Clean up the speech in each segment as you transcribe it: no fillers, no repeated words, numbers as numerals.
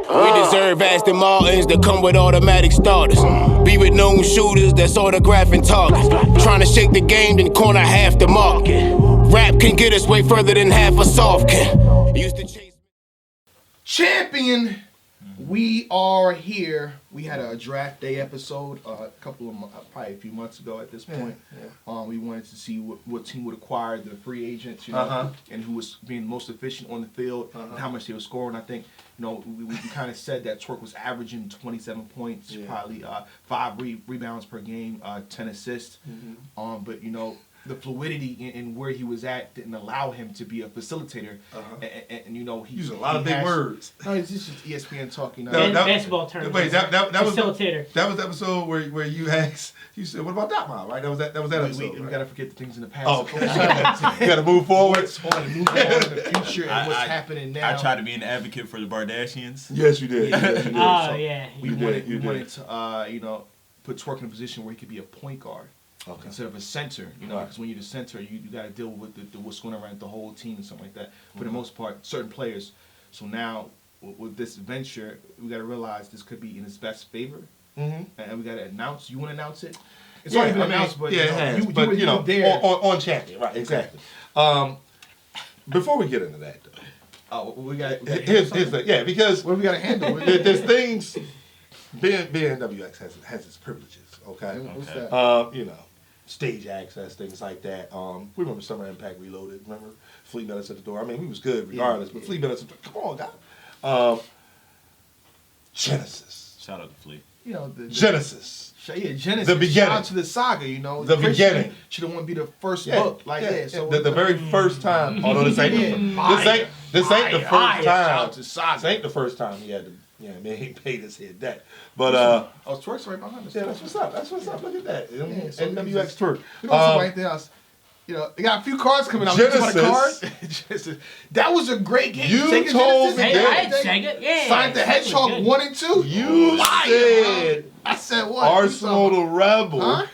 We deserve Aston Martins that come with automatic starters. Be with known shooters that's autographing targets. Trying to shake the game, then corner half the market. Rap can get us way further than half a soft can. Used to chase. Champion, we are here. We had a draft day episode a couple of probably a few months ago at this point. We wanted to see what team would acquire the free agents, and who was being most efficient on the field, and how much they were scoring. I think, we kind of said that Twork was averaging 27 points, probably 5 rebounds per game, 10 assists. But the fluidity in where he was at didn't allow him to be a facilitator, and he used a lot of big words. No, it's just ESPN talking. Basketball terms. Wait, that was facilitator. That was the episode where you asked. You said, "What about that mom?" Right? That was that episode. We gotta forget the things in the past. Oh, okay. You gotta move forward. Move on in the future and what's happening now. I tried to be an advocate for the Bardashians. Yes, you did. We wanted to put Twork in a position where he could be a point guard. Okay. Instead of a center, because when you're the center, you got to deal with what's going around the whole team and something like that. For the most part, certain players. So now, with this venture, we got to realize this could be in his best favor, and we got to announce. You want to announce it? It's already been announced, but it has. But you there on champion, right? Exactly. Before we get into that, though, we got here's the because what we got to handle. There's things. Being WX has its privileges. Okay. What's that? Stage access, things like that. We remember Summer Impact Reloaded. Remember Fleet met us at the door. I mean, we was good regardless, but Fleet met us at the door. Come on, guys. Genesis. Shout out to Fleet. Genesis. Genesis. The beginning. Shout out to the saga. The beginning. Should have want to be the first book. So the very first time. Although this ain't the first time. This ain't the first time he had to. Yeah, man, he paid his head debt. But Twork's right behind us. Yeah, that's what's up. Look at that. So NWX Twork. Anything else? They got a few cards coming out. Genesis. That was a great game. You told me I had Sega. Yeah. Sonic the Hedgehog 1 and 2. You said I said what? Arsenal the Rebel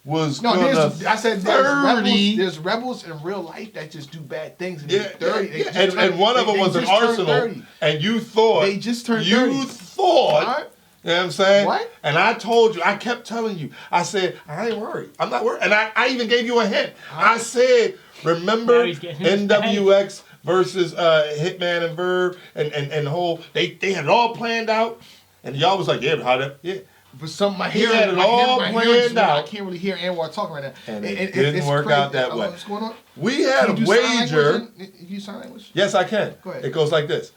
was I said there's rebels in real life that just do bad things. And and one of them was an Arsenal. And you thought they just turned 30. You thought. You know what I'm saying? What? And I told you, I kept telling you, I said, I ain't worried. I'm not worried. And I even gave you a hint. I said, remember NWX versus Hitman and Verb and the whole, they had it all planned out. And y'all was like, But some my hearing had it all planned out. I can't really hear Anwar talking right now. And it didn't work out that way. What's going on? We had a wager. You sign language? Yes, I can. Go ahead. It goes like this.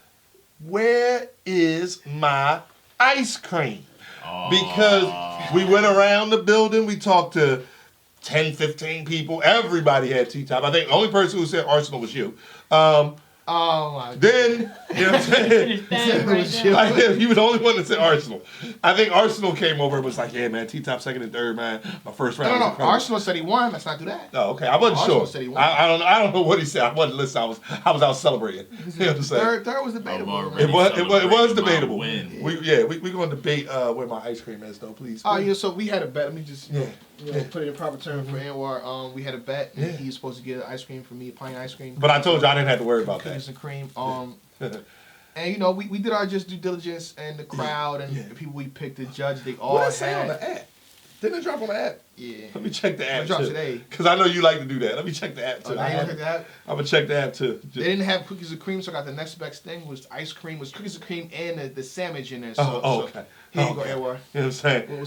Where is my ice cream? Because we went around the building. We talked to 10, 15 people. Everybody had T-Top. I think the only person who said Arsenal was you. Then, you know what I'm saying? He was the only one that said Arsenal. I think Arsenal came over and was like, yeah, man, T-Top second and third, man. My first round. No. Arsenal said he won. Let's not do that. Oh, okay. I wasn't Arsenal sure. Said he won. I don't know what he said. I wasn't listening. I was out celebrating. You know what I'm saying? Third was debatable. It was debatable. We're going to debate where my ice cream is, though, please. Oh, yeah, so we had a bet. Let me just put it in proper term for Anwar. We had a bet. He was supposed to get ice cream for me, plain ice cream. But I told you I didn't have to worry about that. Cookies and cream. And we did our just due diligence, and the crowd and the people we picked to judge, they all what did it say on the app? Didn't it drop on the app? Yeah. Let me check the app too. It dropped today. Because I know you like to do that. Let me check the app too. You want to check the app? I'm going to check the app too. They didn't have cookies and cream, so I got the next best thing was ice cream, was cookies and cream and the sandwich in there. So, okay. Here you go, Anwar. You know what I'm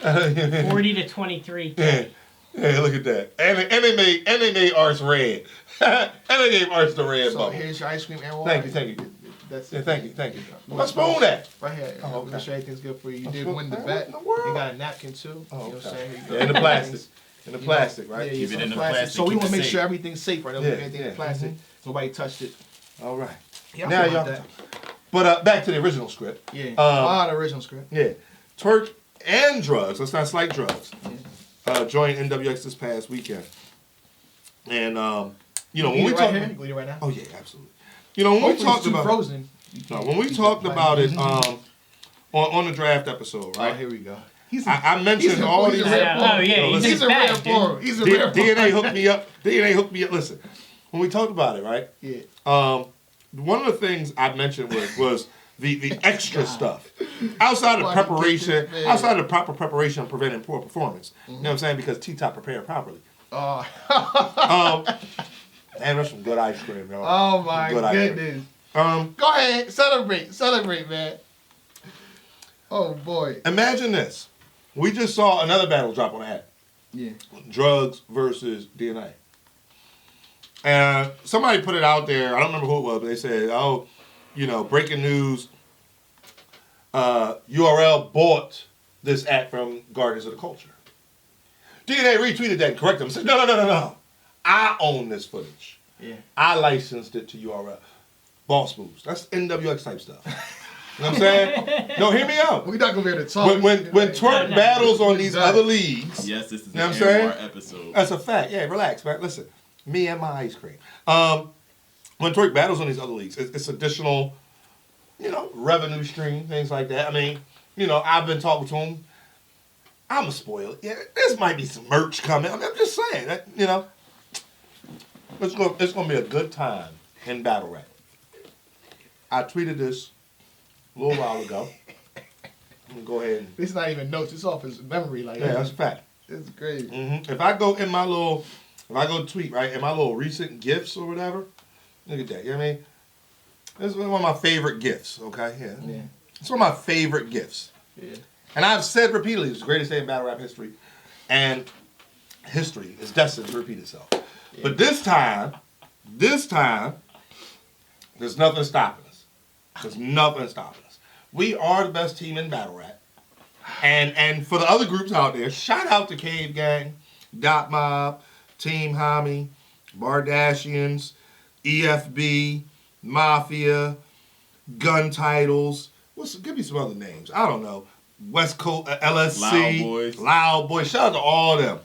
saying? 40 to 23. Yeah, look at that. And they made ours red. And they gave ours the red bubble. So here's your ice cream, Anwar. Thank you. That's thank you. What's spoon at? Right here. Okay. Make sure everything's good for you. You did win the bet. You got a napkin too. You know what I'm saying? In the plastic. In the plastic, right? Keep it in the plastic. So we want to make sure everything's safe, right? Don't leave anything in plastic. Nobody touched it. All right. Yeah, now y'all. But back to the original script. Yeah. The original script. Yeah. Twork and Drugz. Let's not slight Drugz. Joined NWX this past weekend. And when we talk, you right now. Oh yeah, absolutely. When we talked about frozen. When we talked about it on the draft episode, right? Oh, here we go. I mentioned all these. He's a rare form. He's a rare form. DNA hooked me up. DNA hooked me up. Listen, when we talked about it, right? Yeah. One of the things I mentioned was the extra stuff. Outside of preparation, outside of the proper preparation of preventing poor performance. You know what I'm saying? Because T-Top prepared properly. And there's some good ice cream, y'all. Oh my goodness. Go ahead, celebrate, man. Oh boy. Imagine this. We just saw another battle drop on the app. Yeah. Drugz versus DNA. And somebody put it out there, I don't remember who it was, but they said, oh, you know, breaking news, URL bought this app from Guardians of the Culture. DNA retweeted that and corrected them and said, no. I own this footage. Yeah. I licensed it to URL. Boss moves. That's NWX type stuff. You know what I'm saying? No, hear me out. We're not going to be able to talk. When Twork battles on these other leagues. Yes, this is You know an what I'm saying? AMR episode. That's a fact. Yeah, relax, man. Listen, me and my ice cream. When Twork battles on these other leagues, it's additional, you know, revenue stream, things like that. I mean, you know, I've been talking to him. I'm a spoiler. Yeah, this might be some merch coming. I mean, I'm just saying that, you know, it's gonna be a good time in battle rap. I tweeted this a little while ago. I'm gonna go ahead and. It's not even notes. It's off his memory. Like Yeah, that's a fact. It's crazy. Mm-hmm. If I go tweet, right, in my little recent gifts or whatever, look at that. You know what I mean? This is one of my favorite gifts, okay? Yeah. It's one of my favorite gifts. Yeah. And I've said repeatedly, it's the greatest day in battle rap history. And history is destined to repeat itself. Yeah. But this time, there's nothing stopping us. There's nothing stopping us. We are the best team in battle rap. And for the other groups out there, shout out to Cave Gang, Dot Mob, Team Hami, Bardashians, EFB, Mafia, Gun Titles. Give me some other names. I don't know. West Coast, LSC, Loud Boys. Shout out to all of them.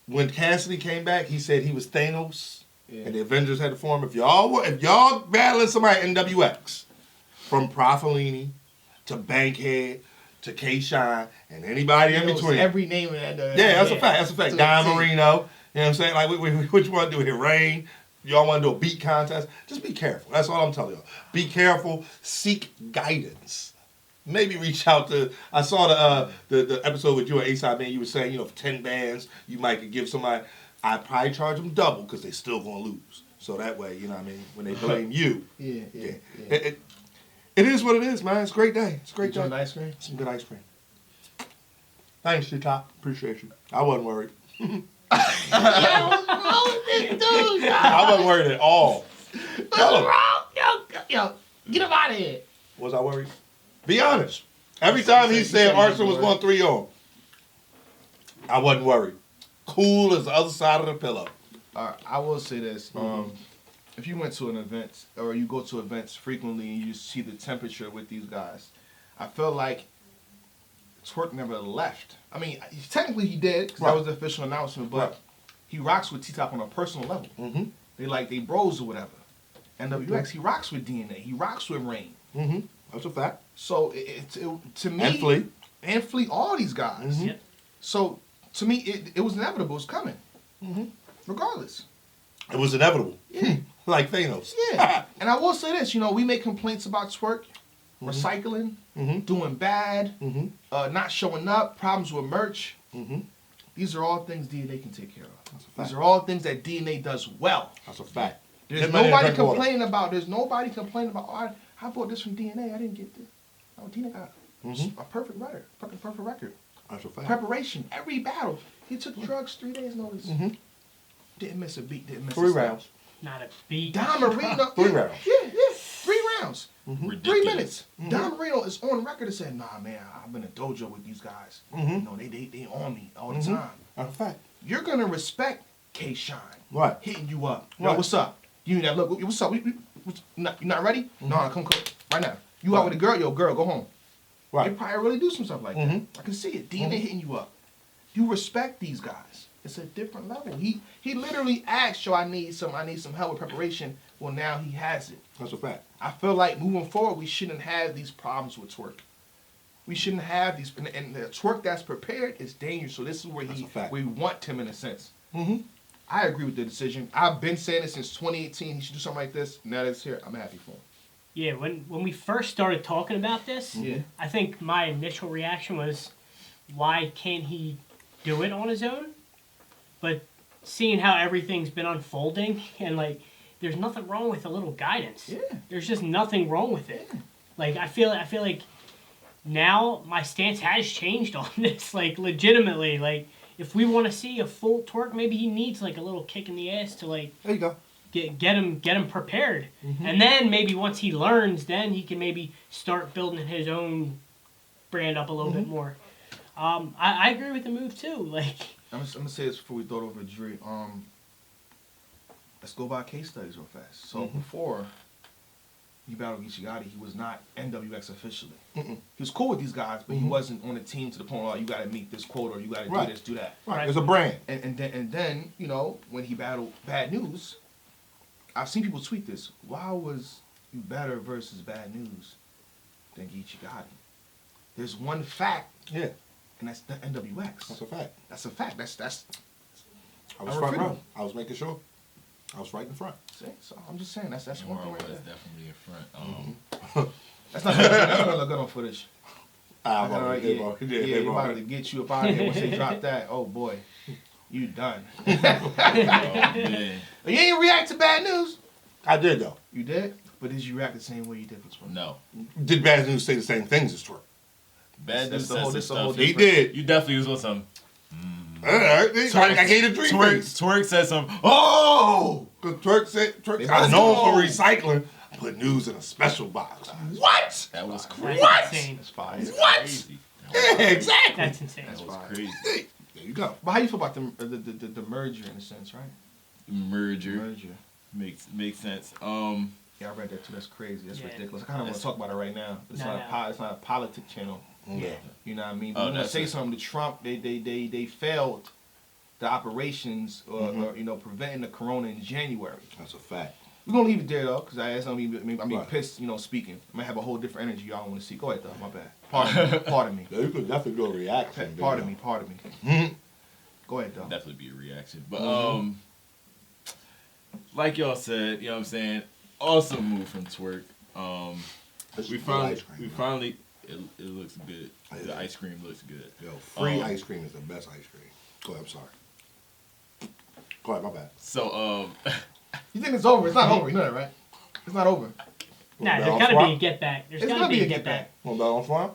When Cassidy came back, he said he was Thanos, and the Avengers had to form. If y'all battling somebody at NWX, from Profilini to Bankhead to K-Shine and anybody in between. Every name in that. That's a fact. That's a fact. Don Marino. You know what I'm saying? Like, which one do here? Rain? Y'all want to do a beat contest? Just be careful. That's all I'm telling y'all. Be careful. Seek guidance. Maybe reach out to. I saw the episode with you and A-Side, man. You were saying, you know, for 10 bands, you might could give somebody. I'd probably charge them double because they still gonna lose. So that way, you know what I mean? When they blame you. Yeah. It is what it is, man. It's a great day. It's a great day. Some ice cream? Some good ice cream. Thanks, T-Top. Appreciate you. I wasn't worried. What's wrong with this dude? I wasn't worried at all. What's wrong? Yo, get him out of here. Was I worried? Be honest. Every time he said Arsenal was going 3-0, I wasn't worried. Cool as the other side of the pillow. I will say this. If you went to an event or you go to events frequently and you see the temperature with these guys, I feel like Twork never left. I mean, technically he did because that was the official announcement, but he rocks with T-Top on a personal level. Mm-hmm. They bros or whatever. NWX, he rocks with DNA. He rocks with Rain. Mm-hmm. That's a fact. So to me, and Flea, all these guys. Mm-hmm. So to me, it was inevitable. It was coming, regardless. It was inevitable. Yeah. Like Thanos. Yeah. And I will say this, we make complaints about Twork, recycling, doing bad, not showing up, problems with merch. These are all things DNA can take care of. That's a fact. These are all things that DNA does well. That's a fact. There's nobody complaining about, oh, I bought this from DNA, I didn't get this. Oh, DNA got a perfect record. Fucking perfect record. That's a fact. Preparation, every battle. He took drugs, 3 days notice. Didn't miss a beat, didn't miss 3 rounds. Not a beat. Don Marino. 3 rounds. Yeah. 3 rounds. 3 minutes. Mm-hmm. Don Marino is on record and said, nah, man, I've been in a dojo with these guys. They on me all the time. That's a fact. You're going to respect K-Shine. Right. Hitting you up. Yo, what's up? You need that look. What's up? You not ready? No, come right now. You out with a girl? Yo, girl, go home. Right. They probably really do some stuff like that. I can see it. DNA hitting you up. You respect these guys. It's a different level. He literally asked, yo, I need some help with preparation. Well, now he has it. That's a fact. I feel like moving forward, we shouldn't have these problems with Twork. We shouldn't have these, and the Twork that's prepared is dangerous. So this is where we want him in a sense. I agree with the decision. I've been saying it since 2018. He should do something like this. Now that it's here, I'm happy for him. Yeah, when we first started talking about this, I think my initial reaction was, why can't he do it on his own? But seeing how everything's been unfolding, and like, there's nothing wrong with a little guidance. Yeah. There's just nothing wrong with it. Like, I feel like now my stance has changed on this. Like, legitimately, like, if we want to see a full Twork, maybe he needs like a little kick in the ass to like. There you go. Get him prepared, and then maybe once he learns, then he can maybe start building his own brand up a little bit more. I agree with the move too. Like, I'm gonna say this before we throw it over to Dre. Let's go by case studies real fast. So before he battled Ichigati, he was not NWX officially. He was cool with these guys, but he wasn't on the team to the point where you got to meet this quota or you got to do this, do that. Right. It's a brand. And then you know when he battled Bad News. I've seen people tweet this. Why was you better versus Bad News than Ichigati? There's one fact, and that's the NWX. That's a fact. That's a fact. That's. I was front row. I was making sure. I was right in front. See? So I'm just saying that's one thing right there. definitely in front. That's not gonna look good on footage. They about to get you up out of here once they drop that. Oh boy, you done. Man. You ain't react to Bad News. I did though. You did, but did you react the same way you did for Twork? No. Did Bad News say the same things as Twork? Bad That's news the whole- says that's the some whole stuff. He did. You definitely was on some. I gave it 3 things. Twork said some. Oh! Because Twork said, They I both known go. for recycling, put news in a special box. What? That was that's crazy. What? insane. That's fire. What? Crazy. Yeah, exactly. That's insane. That was fire. crazy. Hey, there you go. But how you feel about the merger in a sense, right? Merger makes sense. Yeah, I read that too. That's crazy. That's Yeah. ridiculous. I kind of want to talk about it right now. It's No, not it's not a politic channel. Yeah. You know what I mean? Oh, But when I that's say it. something to Trump, they failed the operations or you know preventing the corona in January. That's a fact. We're gonna leave it there though, because I'm being Right. pissed, you know, speaking. I might have a whole different energy y'all want to see. Go ahead though, my bad. Pardon me. Yeah, you could definitely do a reaction. Pardon me. Go ahead though. Definitely be a reaction. But like y'all said, you know what I'm saying? Awesome move from Twork. We finally it looks good. The ice cream looks good. Yo, free ice cream is the best ice cream. Go ahead, I'm sorry. Go ahead, my bad. So You think it's over? It's not over. You know that, right? It's not over. Nah, Bet there's on gotta Swan? be a get back. There's It's gotta be a get get back. Want to bet on Swan?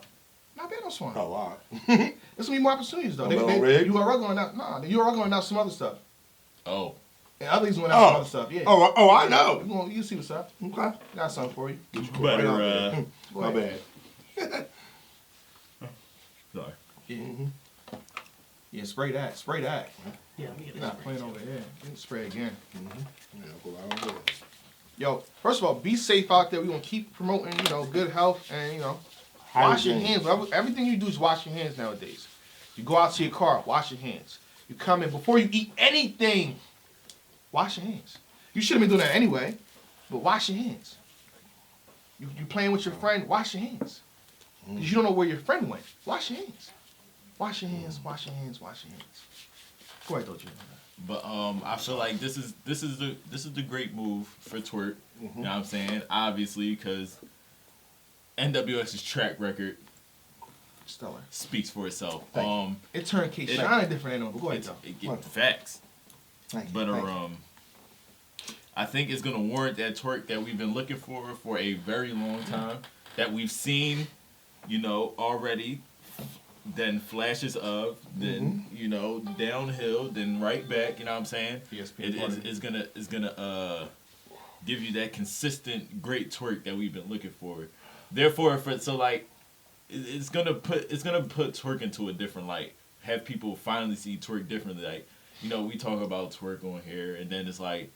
Not bad on Swan. Oh, wow. There's gonna be more opportunities though. Oh, bet on Rig? You are going out. Nah, you are going out some other stuff. oh. And others going out some other stuff. Yeah. Oh, I know. You see what's up. Okay. Got something for you. Better Go My ahead. bad. sorry. Yeah, spray that. Spray that. Yeah, let me get You're this not playing over here. You can spray again. Yeah, go right on with it. Yo, first of all, be safe out there. We're gonna keep promoting, you know, good health and wash your hands. Everything you do is wash your hands nowadays. You go out to your car, wash your hands. You come in before you eat anything, wash your hands. You should have been doing that anyway, but wash your hands. You playing with your friend, wash your hands. Because you don't know where your friend went. Wash your hands. Wash your hands, wash your hands, wash your hands. Go ahead, though, Jim. But I feel like this is the great move for Twork. You know what I'm saying? Obviously, because NWX's track record Stellar. speaks for itself. Thank you. It turned K Shine a different animal. Go ahead, though. It get facts. But I think it's gonna warrant that Twork that we've been looking for a very long time. That we've seen, already. Then flashes of, then downhill, then right back. You know what I'm saying? It's gonna give you that consistent great Twork that we've been looking for. Therefore, it's gonna put Twork into a different light. Have people finally see Twork differently. Like, we talk about Twork on here, and then it's like,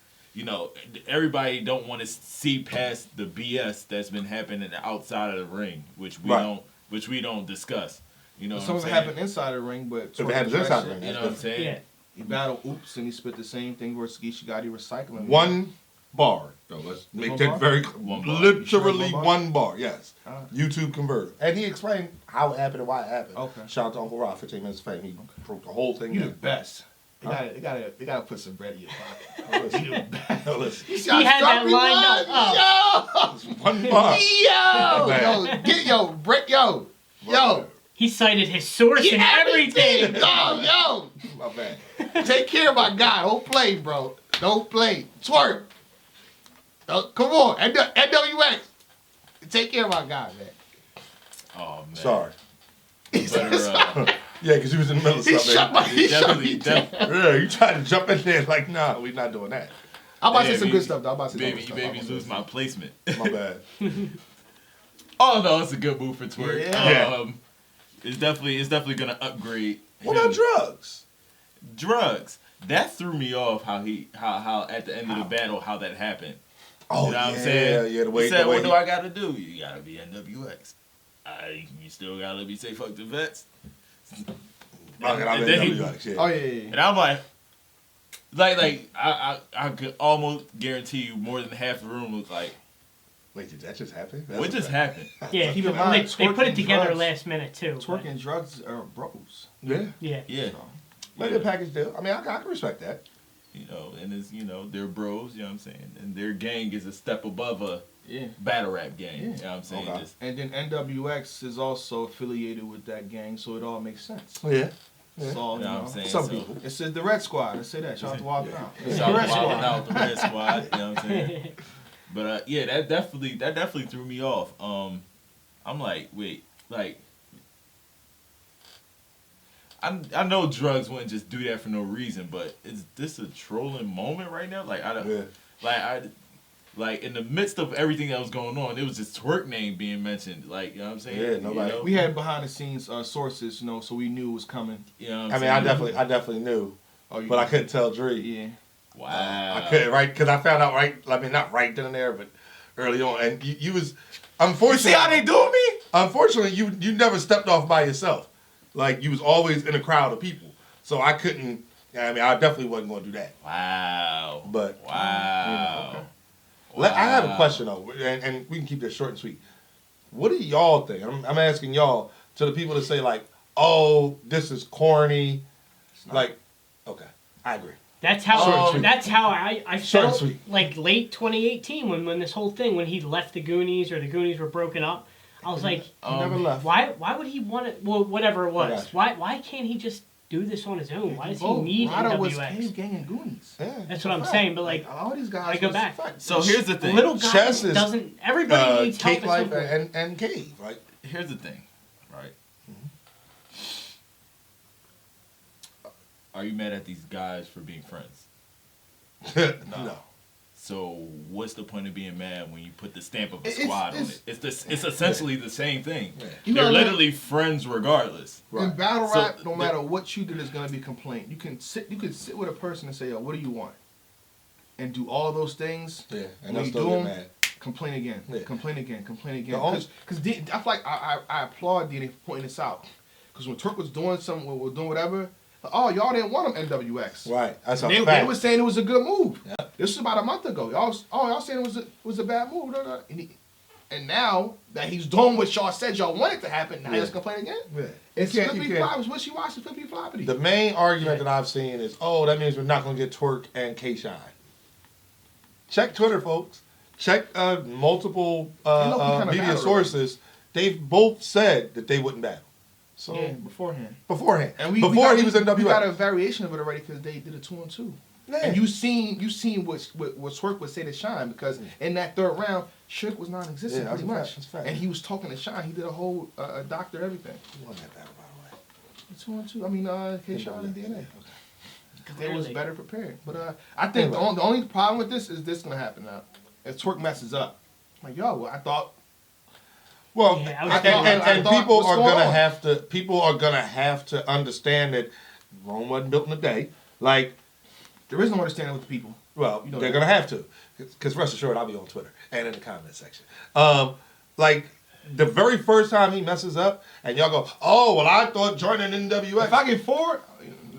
everybody don't want to see past the BS that's been happening outside of the ring, which we don't discuss. Some of it happened inside the ring, but If it happens inside the ring, You know what I'm saying? Yeah. he battled Oops and he spit the same thing versus Gishigati recycling. One bar, though. Let's make One that bar? very One bar. literally You sure one bar? one bar. Yes. Alright. YouTube converter, and he explained how it happened and why it happened. Okay. Shout out to Uncle Rob, 15 minutes of fame. He broke the whole thing You the down. best. They gotta put some bread in your pocket. Listen. He had that lined up. One bar. Yo. He cited his source and everything. Yo. My bad. Take care of my guy. Don't play, bro. Don't play. Twerk. Come on. NWX. Take care of my guy, man. Oh man. Sorry. Better, Yeah, because he was in the middle of something. He shut me down. Yeah, you tried to jump in there like, nah, we're not doing that. I'm about to say some good stuff, though. I'm about to say baby, you made me lose my placement. My bad. Oh no, it's a good move for Twerk. Yeah. It's definitely gonna upgrade. What about Drugz? Drugz? That threw me off. How at the end of the battle how that happened. Oh, you know what I'm saying? Yeah, the way he said, the way what do I gotta do? You gotta be NWX. You still gotta let me say fuck the vets. And then he, Oh yeah. And I'm like I could almost guarantee you more than half the room was like, wait, did that just happen? what just happened? Yeah, Keep in mind, they put it Twerk together and Drugz- last minute too. Twerk and Drugz are bros. Yeah. Yeah. Yeah. Maybe a package deal. I mean, I can respect that. You know, and it's, they're bros, you know what I'm saying? And their gang is a step above a Yeah. battle rap gang. Yeah. You know what I'm saying? Okay. Just, And then NWX is also affiliated with that gang, so it all makes sense. Yeah. It's all, you know what I'm saying? Some So- people. It says the Red Squad. Let's say that. Shout out to Walking Out. It's Shout the out Red to Wild Squad. Out, the Red Squad, you know what I'm saying? But yeah, that definitely threw me off. I'm like, wait, like, I know Drugz wouldn't just do that for no reason, but is this a trolling moment right now? Like I don't, like in the midst of everything that was going on, it was just Twerk name being mentioned. Like, you know what I'm saying? Yeah, nobody- You know? We had behind the scenes sources, so we knew it was coming. You know what I I'm mean, saying? I definitely knew, Oh, but I couldn't tell Dre. Yeah. Wow. I couldn't, right? Because I found out not right then and there, but early on, and you was unfortunately. See how they do me? Unfortunately, you never stepped off by yourself. Like you was always in a crowd of people, so I couldn't. I mean, I definitely wasn't going to do that. Wow. But wow. I have a question though, and we can keep this short and sweet. What do y'all think? I'm asking y'all, to the people that say like, "Oh, this is corny." Like, okay, I agree. That's Short and how sweet. I Short and felt sweet. like late 2018 when this whole thing, when he left the Goonies or the Goonies were broken up. I was like, He never left. why would he want it? Well, whatever it was. Gotcha. Why can't he just do this on his own? Why does he need Ryder was NWX? Cave Gang and Goonies. Yeah. That's what I'm saying. But like, all these guys. I go was back. fact. So here's the thing. little guy Chess is, doesn't. Everybody needs help Cake at Life some point. and Cave, right? Here's the thing, right? Are you mad at these guys for being friends? No. So what's the point of being mad when you put the stamp of a It's- squad on it? It's essentially the same thing. You They're gotta let- literally friends regardless. In battle So rap, no matter what you did, is gonna be complaint. You can sit with a person and say, "Yo, what do you want?" And do all those things. Yeah, and When they'll you still do get 'em, mad. complain again, Yeah. complain again, complain again. The only- Because I feel like I applaud D for pointing this out. Because when Twerk was doing something, or was doing whatever, like, oh, y'all didn't want him NWX. Right. That's a They fact. were saying it was a good move. Yeah. This was about a month ago. Y'all saying it was a bad move. And now that he's doing what y'all said y'all wanted to happen, now Yeah. he's complaining again. Yeah. It's You can't- flippy you can't- floppers. Wishy-washy, flippy floppity. The main argument that I've seen is, oh, that means we're not going to get Twerk and K-Shine. Check Twitter, folks. Check multiple kinda media battle sources. They've both said that they wouldn't battle. So Yeah, beforehand. beforehand, And before he was in we got a WX. variation of it already because they did a 2-on-2. Yeah. And you seen what Twerk would say to Shine, because in that third round, Shook was non-existent Yeah, that's pretty a much. fact, that's a fact. And he was talking to Shine. He did a whole doctor everything. Who won that battle, by the way? 2-on-2. I mean, K-Shine and DNA. They was Clearly. better prepared. But I think the only problem with this is this gonna happen now. If Twerk messes up, like, yo, well, I thought. Well, Yeah, I was and, thinking- and, I and thought, people what's are going gonna on? have to understand that Rome wasn't built in a day. Like, There is no understanding with the people. well, You know they're that. gonna have to, because rest assured, I'll be on Twitter and in the comment section. Like the very first time he messes up, and y'all go, "Oh, well, I thought joining NWX." If I get forward,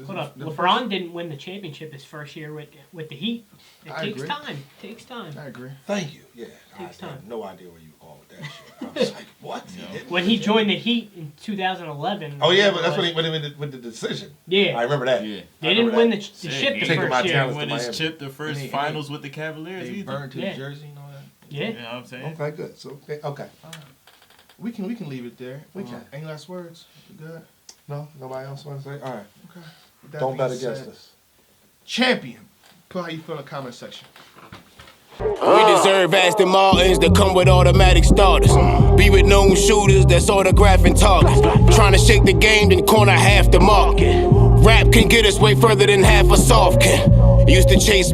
Hold up. LeBron didn't win the championship his first year with the Heat. It I takes agree. time. Takes time. I agree. Thank you. Yeah, I Takes have time. no idea where you were going with that shit. I was like, "What?" When he joined the Heat in 2011. Oh yeah, but that's when he went with the decision. Yeah. I remember that. Yeah. They didn't win the Shit, chip he the taking my first year. talents Win to his Miami. chip the first And they- finals with the Cavaliers. They either. burned to Yeah. the jersey and all that. Yeah. You know what I'm saying? Okay, good. So okay. We can leave it there. We can. Any last words? You good? No, nobody else want to say. All right. Okay. With that Don't being bet against said, us. Champion. Put how you feel in the comment section. We deserve Aston Martins that come with automatic starters. Be with known shooters that's autographing targets. Trying to shake the game, then corner half the market. Rap can get us way further than half a soft can. Used to chase